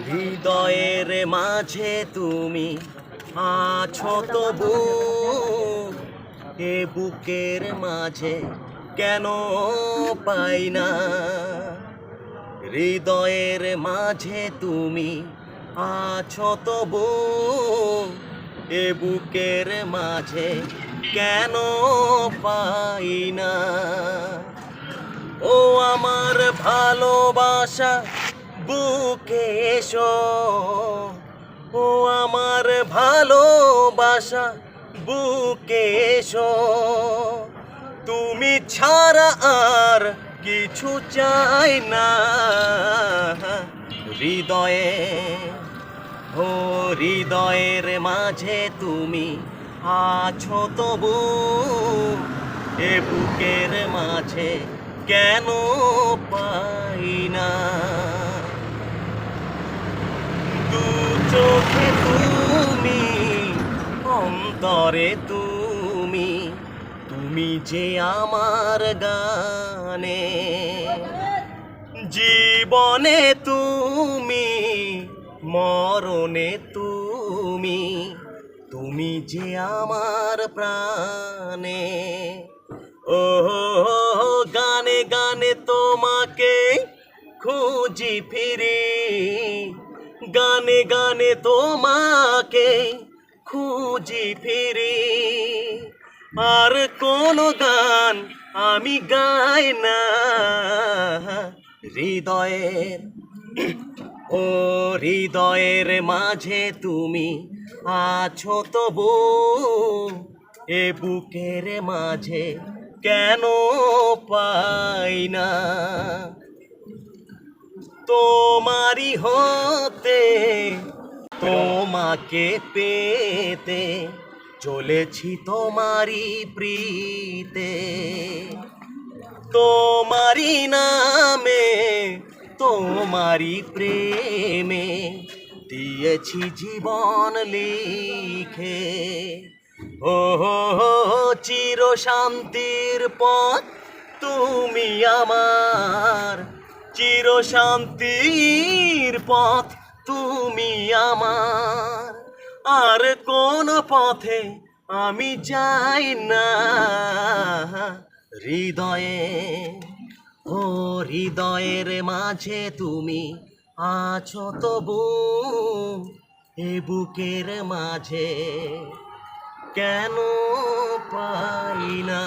হৃদয়ের মাঝে তুমি আছো তবু, এ বুকের মাঝে কেন পাই না। হৃদয়ের মাঝে তুমি আছো তবু, এ বুকের মাঝে কেন পাই না। ও আমার ভালোবাসা বুকে এসো, ও আমার ভালোবাসা বুকে এসো। তুমি ছাড়া আর কিছু চাই না হৃদয়ে। ও হৃদয়ের মাঝে তুমি আছো তবু, এ বুকের মাঝে কেন পাই না। দু চোখে তুমি, অন্তরে তুমি, তুমি যে আমার গানে। জীবনে তুমি, মরণে তুমি, তুমি যে আমার প্রাণে। ও গানে গানে তোমাকে খুঁজি ফিরি, গানে গানে তোমাকে খুঁজি ফিরি। আর কোনো গান আমি গাই না হৃদয়ের। ও হৃদয়ের মাঝে তুমি আছো তবু, এ বুকের মাঝে কেন পাই না। তোমারই হতে, তোমাকে পেতে চলেছি তোমারই প্রীতে। তোমারই নামে, তোমারই প্রেমে দিয়েছি জীবন লিখে। ও চির শান্তির পথ তুমি আমার, চির শান্তির পথ তুমি আমার। আর কোন পথে আমি যাই না হৃদয়ে। ও হৃদয়ের মাঝে তুমি আছো তবু, এ বুকের মাঝে কেন পাই না।